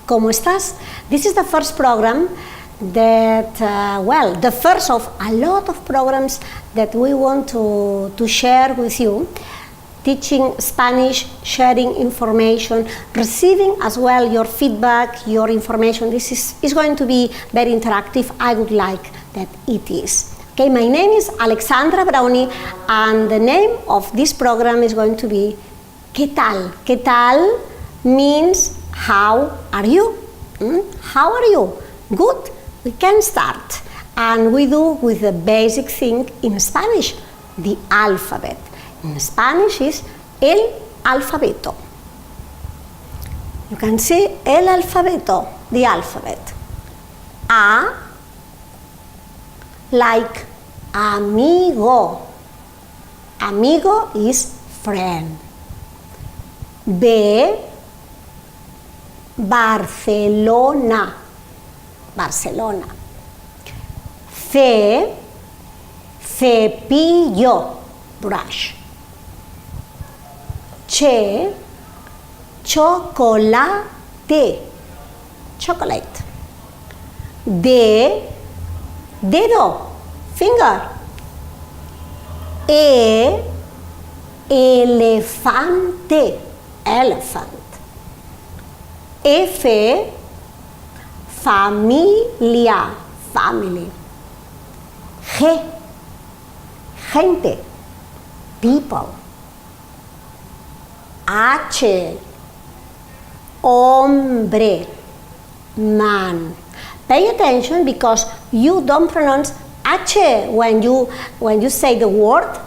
¿Cómo estás? This is the first program that, the first of a lot of programs that we want to share with you, teaching Spanish, sharing information, receiving as well your feedback, your information. This is going to be very interactive. I would like that it is. Okay, my name is Alexandra Brownie, and the name of this program is going to be ¿Qué tal? ¿Qué tal means how are you? How are you? Good. We can start. And we do with the basic thing in Spanish, the alphabet. In Spanish is el alfabeto. You can see el alfabeto, the alphabet. A, like amigo. Amigo is friend. B, Barcelona. Barcelona. C, cepillo. Brush. Ch, chocolate. Chocolate. D, dedo. Finger. E, elefante. Elephant. F, familia. Family. G, gente. People. H, hombre. Man. Pay attention because you don't pronounce H when you say the word.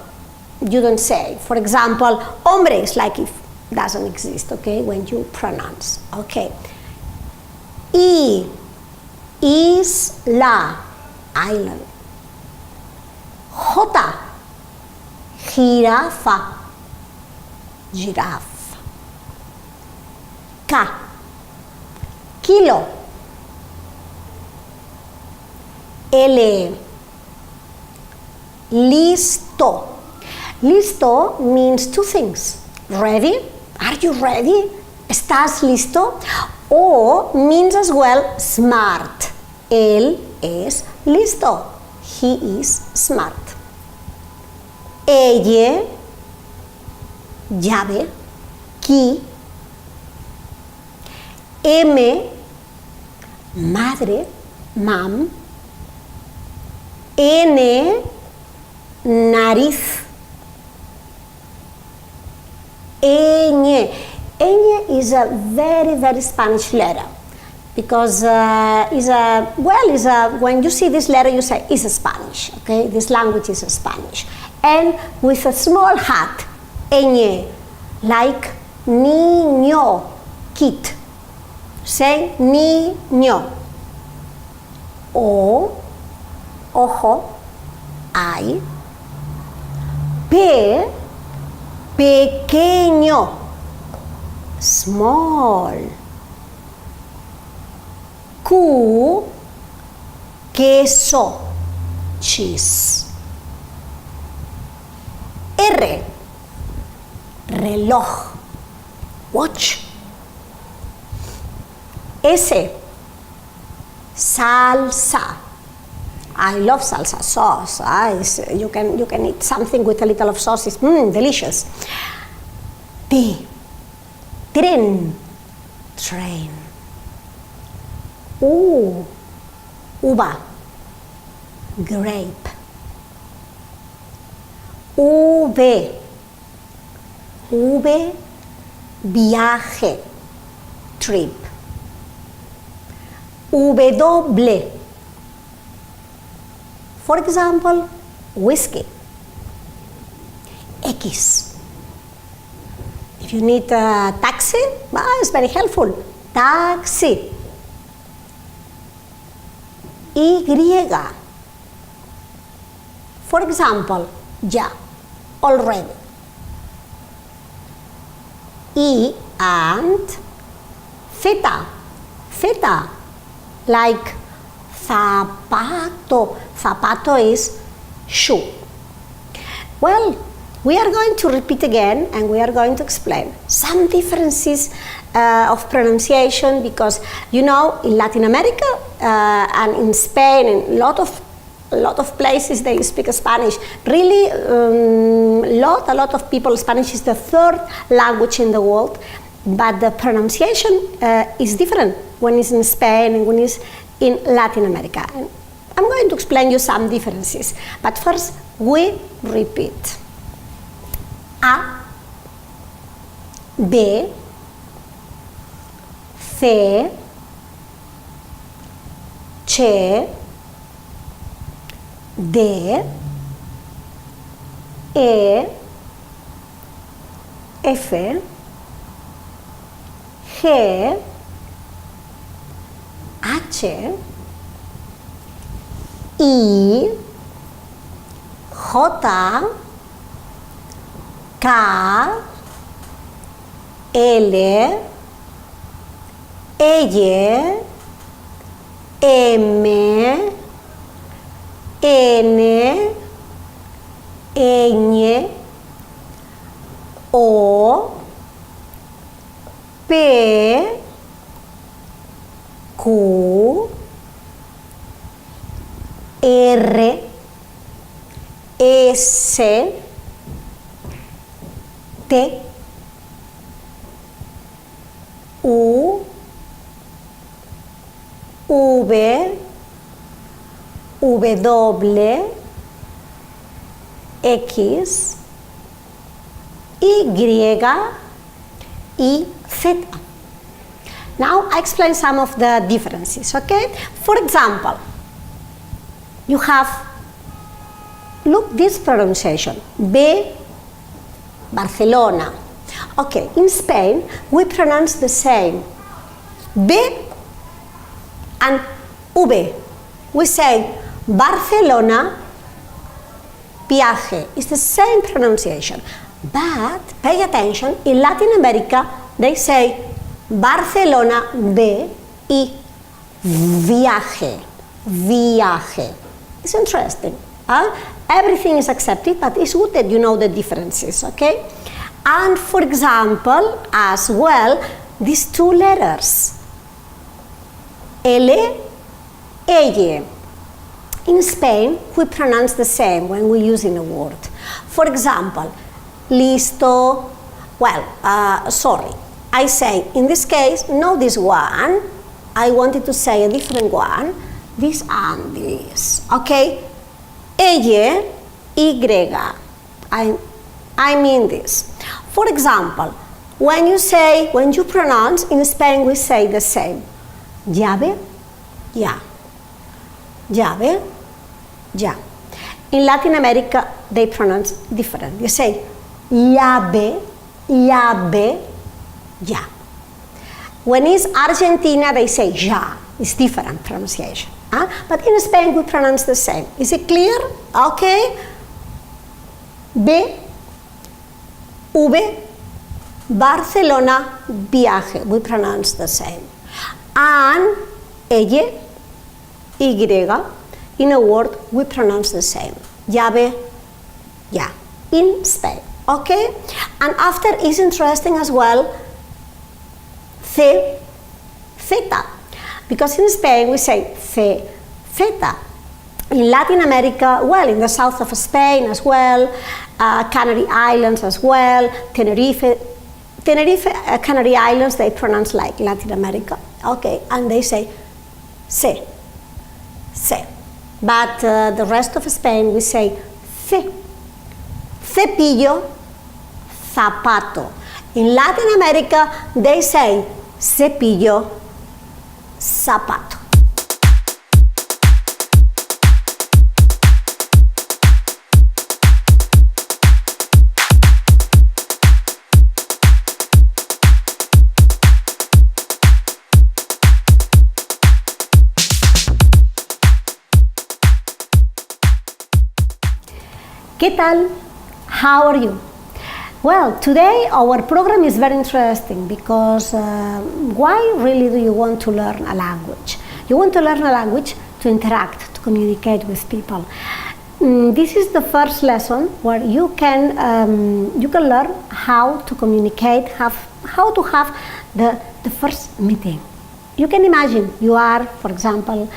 You don't say. For example, hombre is like if doesn't exist, okay, when you pronounce. Okay. I, isla, island. J, jirafa, giraffe. K, kilo. L, listo. Listo means two things. Ready? Are you ready? ¿Estás listo? O means as well smart. Él es listo. He is smart. Ella, llave, key. M, madre, mom. N, nariz. Ñ. Ñ is a very, very Spanish letter because when you see this letter you say it's a Spanish, okay? This language is a Spanish. And with a small hat, Ñ, like niño, kid. Say niño. O, ojo, eye. P, pequeño, small. Q, queso, cheese. R, reloj, watch. S, salsa. I love salsa sauce. You can eat something with a little of sauce. It's delicious. T, tren, train. U, uva, grape. V, viaje, trip. W, for example, whiskey. X, if you need a taxi, it's very helpful. Taxi. Y, for example, ya, already. Y and theta. Theta, like zapato. Zapato is shoe. Well, we are going to repeat again and we are going to explain some differences of pronunciation, because in Latin America and in Spain and a lot of places they speak Spanish. Really, a lot of people. Spanish is the third language in the world, but the pronunciation is different when it's in Spain and when it's in Latin America. And I'm going to explain you some differences, but first we repeat. A, B, C, C, D, E, F, G, H, I, J, K, L, E, M, N, Ñ, O, P, Q, R, S, T, U, V, W, X, Y, y, Z. Now I explain some of the differences, okay? For example, you have, look this pronunciation, B, Barcelona. Okay, in Spain we pronounce the same, B and V. We say Barcelona, viaje. It's the same pronunciation. But pay attention, in Latin America they say Barcelona, B, y viaje, viaje. It's interesting. Everything is accepted, but it's good that you know the differences, okay? And for example, as well, these two letters, L, E. In Spain, we pronounce the same when we use in a word. For example, listo, well, sorry, I say, in this case, no this one, I wanted to say a different one, this and this, okay? Ella, Y, I mean this. For example, when you pronounce, in Spain we say the same. Llave, ya. Llave, ya. In Latin America, they pronounce different. You say llave, llave, ya. When it's Argentina, they say ya. It's different pronunciation. But in Spain, we pronounce the same. Is it clear? Okay. B, V, Barcelona, viaje. We pronounce the same. And ella, Y, in a word, we pronounce the same. Llave, ya. In Spain. Okay? And after is interesting as well, C, zeta. Because in Spain we say C, zeta. In Latin America, well, in the south of Spain as well, Canary Islands as well, Tenerife, Canary Islands, they pronounce like Latin America, okay, and they say C, C. But the rest of Spain, we say C. Cepillo, zapato. In Latin America, they say cepillo, zapato. ¿Qué tal? How are you? Well, today our program is very interesting because why really do you want to learn a language? You want to learn a language to interact, to communicate with people. this is the first lesson where you can learn how to communicate, how to have the first meeting. You can imagine you are, for example,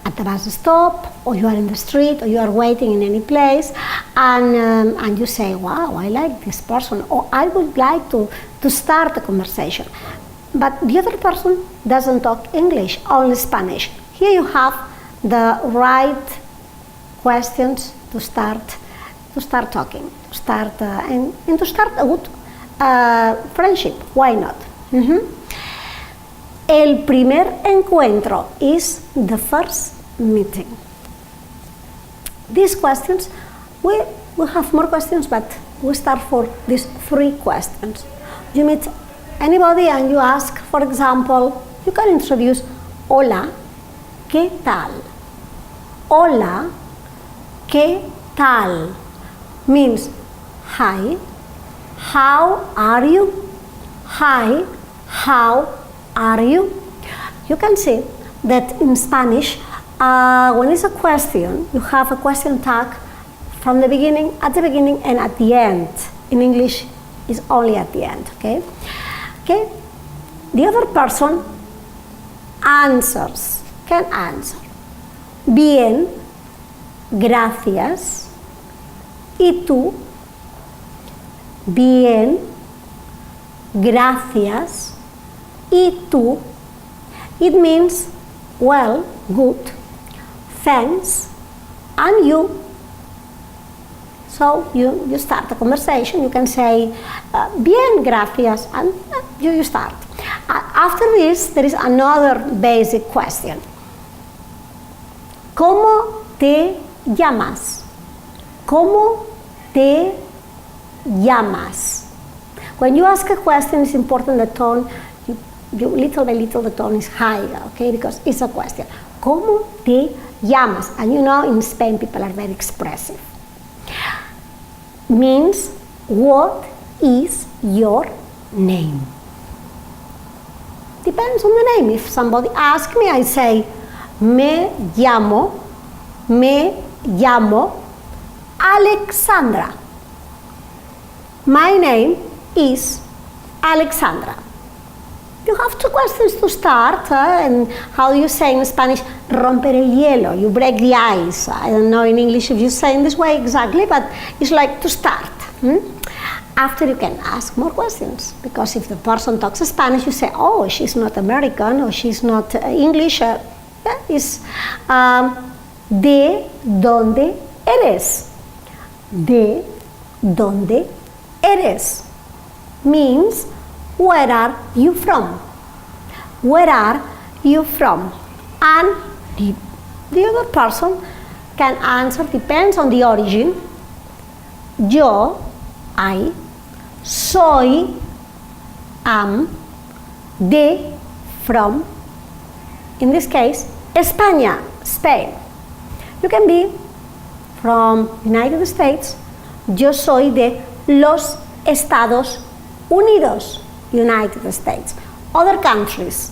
at the bus stop, or you are in the street, or you are waiting in any place, and you say, wow, I like this person, or I would like to start a conversation. But the other person doesn't talk English, only Spanish. Here you have the right questions to start talking, to start and to start a good friendship. Why not? El primer encuentro is the first meeting. These questions, we have more questions, but we start for these 3 questions. You meet anybody and you ask, for example, you can introduce, hola, ¿qué tal? Hola, ¿qué tal? Means, hi, how are you? Hi, how are you? You can see that in Spanish, when it's a question, you have a question tag from the beginning, at the beginning, and at the end. In English, it's only at the end, okay? Okay? The other person answers, can answer. Bien, gracias. ¿Y tú? Bien, gracias. ¿Y tú? It means, well, good, thanks, and you. So you start a conversation, you can say, bien, gracias, and you start. After this, there is another basic question. ¿Cómo te llamas? ¿Cómo te llamas? When you ask a question, it's important the tone, little by little the tone is higher, okay, because it's a question. ¿Cómo te llamas? And you know, in Spain, people are very expressive. Means, what is your name? Depends on the name. If somebody asks me, I say, me llamo Alexandra. My name is Alexandra. You have 2 questions to start, and how do you say in Spanish, romper el hielo, you break the ice. I don't know in English if you say in this way exactly, but it's like to start. After you can ask more questions, because if the person talks Spanish, you say, oh, she's not American, or she's not English. Is ¿de dónde eres? ¿De dónde eres? Means, where are you from? Where are you from? And the other person can answer, depends on the origin. Yo, I, soy, am, de, from. In this case, España, Spain. You can be from United States. Yo soy de los Estados Unidos, United States. Other countries.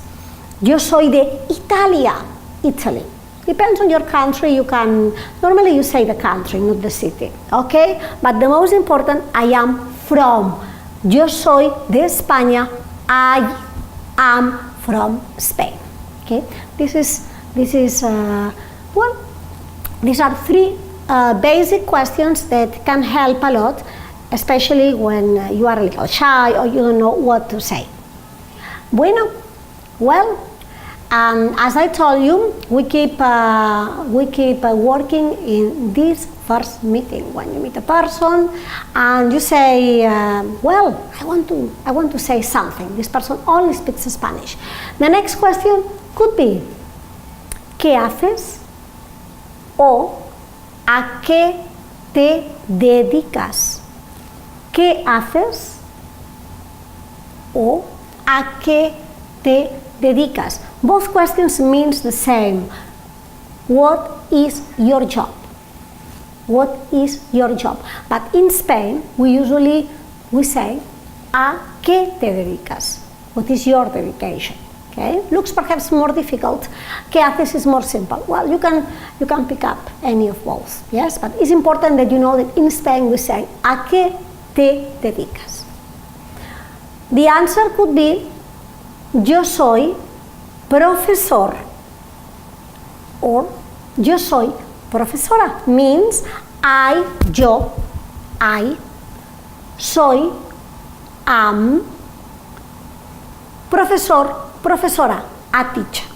Yo soy de Italia, Italy. Depends on your country. You can, normally you say the country, not the city, okay? But the most important, I am from. Yo soy de España. I am from Spain. Okay, these are 3 basic questions that can help a lot, especially when you are a little shy or you don't know what to say. Bueno, well, as I told you, we keep working in this first meeting. When you meet a person and you say, well, I want to say something. This person only speaks Spanish. The next question could be, ¿qué haces? O, ¿a qué te dedicas? ¿Qué haces? O, ¿a qué te dedicas? Both questions means the same. What is your job? What is your job? But in Spain, we say, ¿a qué te dedicas? What is your dedication? Okay, looks perhaps more difficult. ¿Qué haces is more simple. Well, you can pick up any of both. Yes, but it's important that you know that in Spain we say ¿a qué te dedicas? The answer could be yo soy profesor or yo soy profesora. Means yo, soy, am, profesor, profesora, a teacher.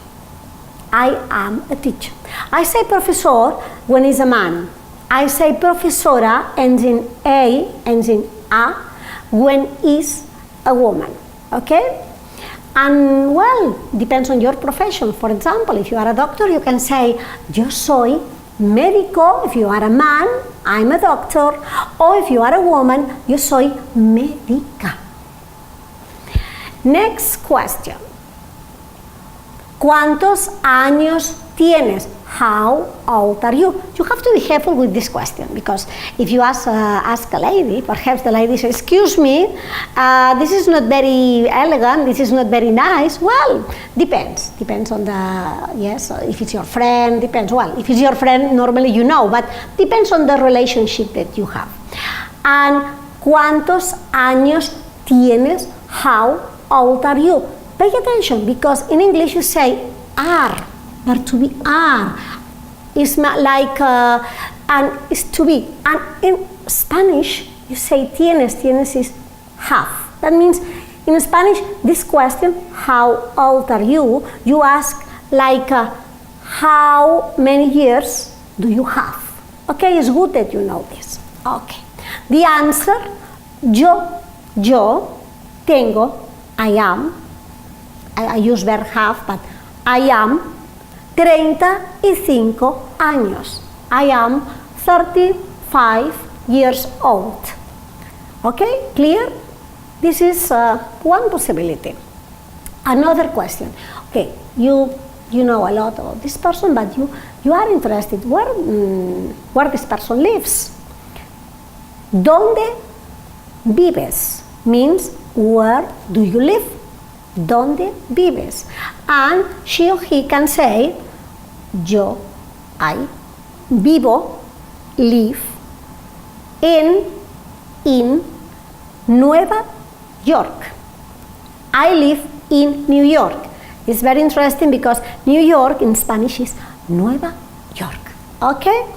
I am a teacher. I say profesor when it's a man. I say profesora ends in a, ends in a, when is a woman. Okay? And well, depends on your profession. For example, if you are a doctor, you can say yo soy médico. If you are a man, I'm a doctor. Or if you are a woman, yo soy médica. Next question. ¿Cuántos años tienes? How old are you? You have to be careful with this question, because if you ask a lady, perhaps the lady says, excuse me, this is not very elegant, this is not very nice. Well, depends on the, yes, if it's your friend, depends. Well, if it's your friend, normally you know, but depends on the relationship that you have. And ¿cuántos años tienes? How old are you? Pay attention, because in English you say are. But to be are is like and is to be, and in Spanish you say tienes. Tienes is have. That means in Spanish this question, how old are you, you ask like how many years do you have? Okay, it's good that you know this. Okay, the answer, yo tengo, I am, I use verb have, but I am 35 años. I am 35 years old. Okay, clear? This is one possibility. Another question. Okay, you know a lot about this person, but you are interested where this person lives. ¿Dónde vives? Means where do you live? ¿Dónde vives? And she or he can say yo, I, vivo, live, in Nueva York. I live in New York. It's very interesting because New York in Spanish is Nueva York. Okay?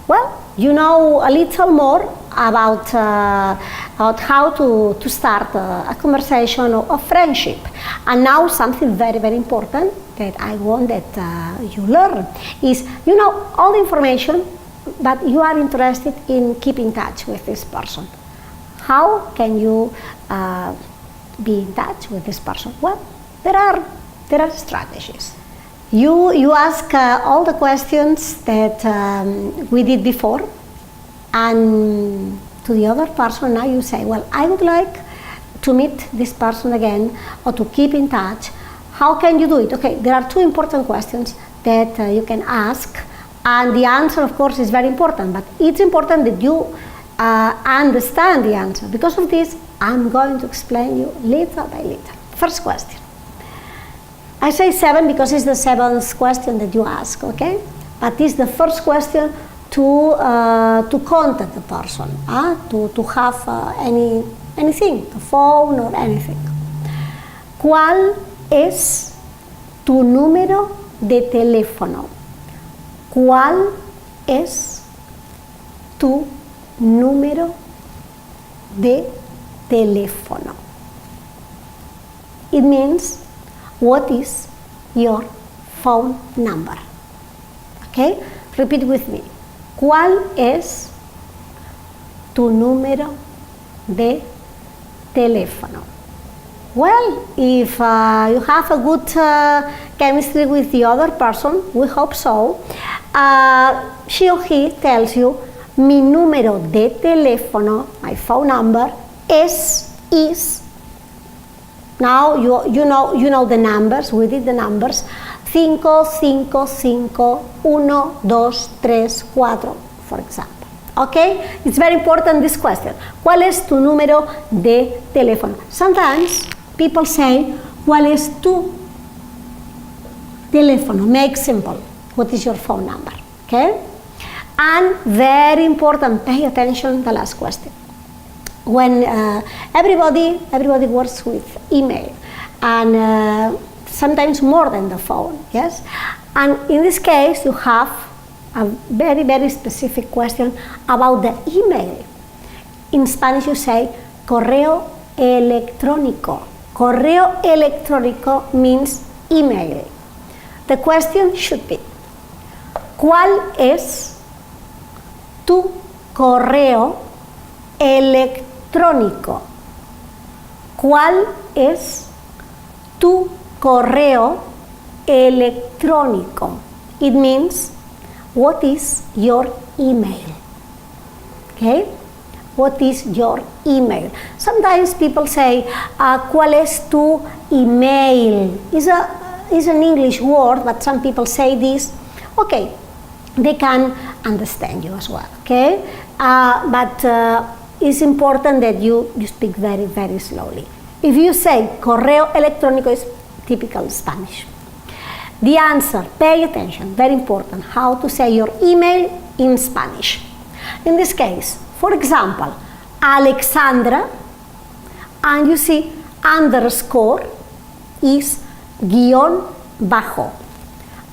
Well, you know a little more about how to start a conversation of friendship. And now something very, very important that I want that you learn is, you know, all the information, but you are interested in keeping in touch with this person. How can you be in touch with this person? Well, there are strategies. You ask all the questions that we did before, and to the other person now you say, well, I would like to meet this person again or to keep in touch. How can you do it? Okay, there are two important questions that you can ask, and the answer, of course, is very important, but it's important that you understand the answer. Because of this, I'm going to explain you little by little. First question. I say 7 because it's the 7th question that you ask, okay? But it's the first question to contact the person, to have anything, a phone or anything. ¿Cuál es tu número de teléfono? ¿Cuál es tu número de teléfono? It means, what is your phone number? Okay, repeat with me. ¿Cuál es tu número de teléfono? Well, if you have a good chemistry with the other person, we hope so, she or he tells you, mi número de teléfono, my phone number, is. Now you know the numbers, we did the numbers, 5, 5, 5, 1, 2, 3, 4, for example. Okay? It's very important, this question. ¿Cuál es tu número de teléfono? Sometimes people say, ¿cuál es tu Teléfono, make simple. What is your phone number? Okay? And very important, pay attention to the last question. When everybody works with email, and sometimes more than the phone, yes? And in this case, you have a very, very specific question about the email. In Spanish, you say correo electrónico. Correo electrónico means email. The question should be, ¿cuál es tu correo electrónico? ¿Cuál es tu correo electrónico? It means, what is your email? Okay? What is your email? Sometimes people say, ¿cuál es tu email? It's an English word, but some people say this. Okay, they can understand you as well, okay? But it's important that you speak very, very slowly. If you say correo electrónico, is typical Spanish. The answer, pay attention, very important, how to say your email in Spanish. In this case, for example, Alexandra, and you see underscore is guión bajo.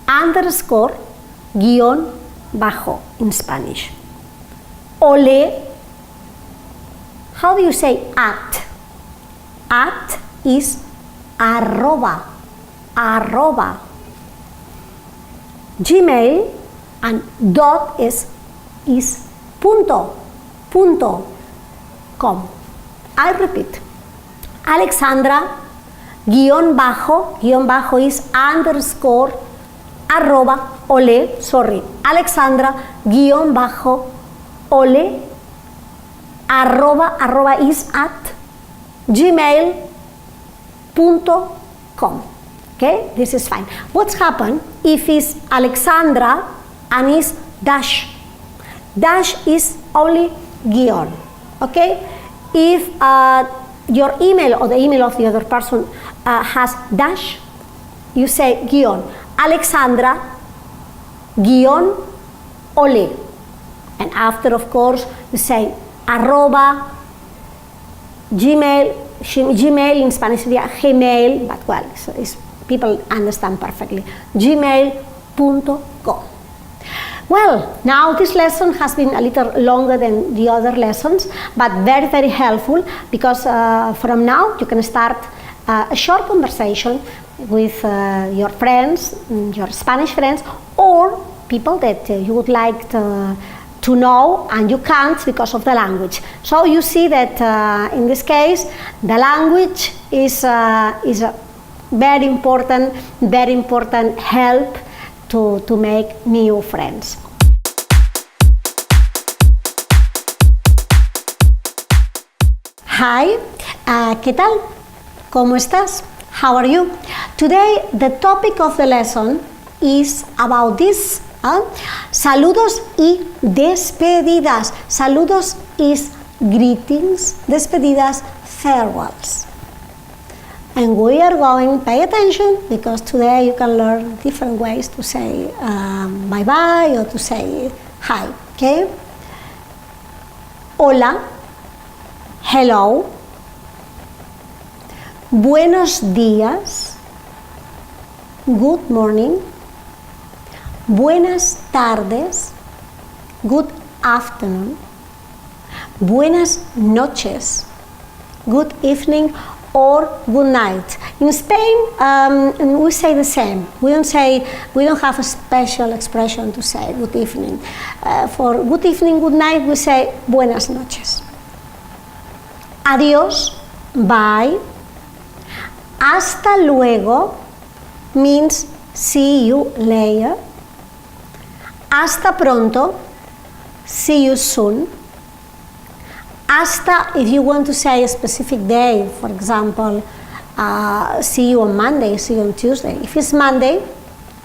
Underscore guión bajo in Spanish. Ole, how do you say at? At is arroba. Arroba. Gmail and dot is punto. Punto com. I repeat. Alexandra guión bajo is underscore arroba ole, sorry, Alexandra guión bajo ole arroba is at gmail.com. Okay, this is fine. What's happened if it's Alexandra and is dash? Dash is only guión. Okay, if your email or the email of the other person has dash, you say guión. Alexandra guión ole. And after, of course, you say arroba Gmail in Spanish sería Gmail, but well, people understand perfectly. Gmail.com. Well, now this lesson has been a little longer than the other lessons, but very, very helpful, because from now you can start a short conversation with your friends, your Spanish friends, or people that you would like to know and you can't because of the language. So you see that in this case the language is a very important help to make new friends. Hi, ¿qué tal? ¿Cómo estás? How are you? Today the topic of the lesson is about this. Saludos y despedidas. Saludos is greetings, despedidas, farewells. And we are going, pay attention, because today you can learn different ways to say bye-bye or to say hi, okay? Hola, hello, buenos días, good morning, buenas tardes, good afternoon, buenas noches, good evening, or good night. In Spain, we say the same. We don't have a special expression to say good evening. For good evening, good night, we say buenas noches. Adiós, bye. Hasta luego means see you later. Hasta pronto, see you soon. Hasta, if you want to say a specific day, for example, see you on Monday, see you on Tuesday. If it's Monday,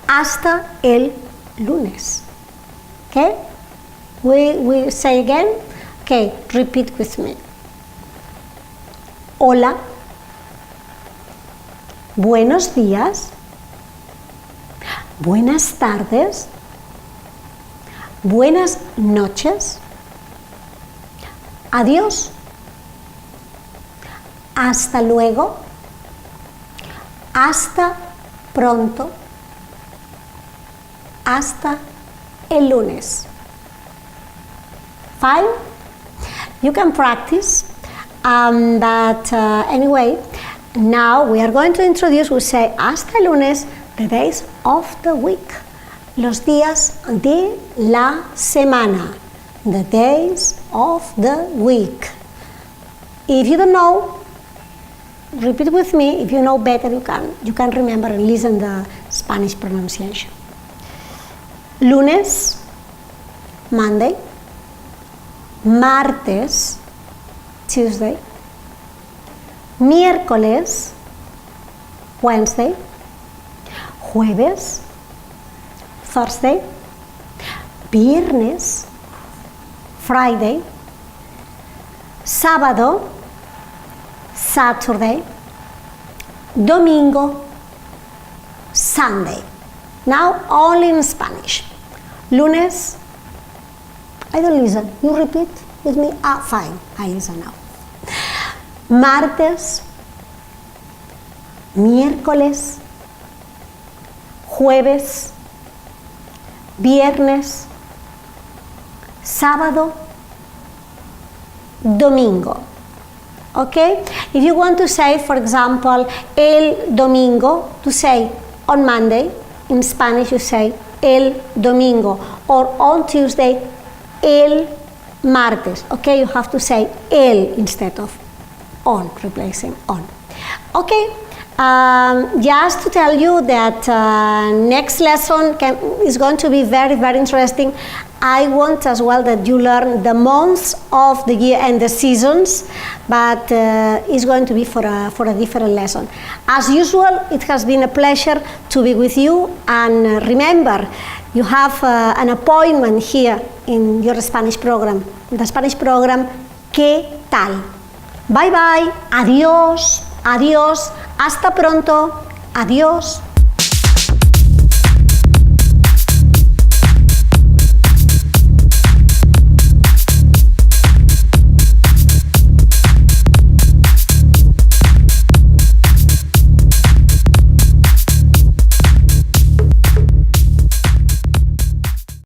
hasta el lunes. Okay? We say again. Okay, repeat with me. Hola. Buenos días. buenas tardes, buenas noches, adiós, hasta luego, hasta pronto, hasta el lunes. Fine? You can practice, but anyway, now we are going to introduce, we say hasta el lunes, the days of the week. Los días de la semana. The days of the week. If you don't know, repeat with me. If you know better, you can remember and listen the Spanish pronunciation. Lunes, Monday. Martes, Tuesday. Miércoles, Wednesday. Jueves, Thursday. Viernes, Friday. Sábado, Saturday. Domingo, Sunday. Now only in Spanish. Lunes, I don't listen. You repeat with me? Fine. I listen now. Martes, miércoles, jueves, viernes, sábado, domingo. Okay? If you want to say, for example, el domingo, to say on Monday, in Spanish you say el domingo, or on Tuesday, el martes. Okay? You have to say el instead of on, replacing on. Okay? Just to tell you that next lesson is going to be very, very interesting. I want as well that you learn the months of the year and the seasons, but it's going to be for a different lesson. As usual, it has been a pleasure to be with you, and remember, you have an appointment here in your Spanish program, the Spanish program, ¿Qué tal? Bye bye, adiós, adiós, hasta pronto, adiós.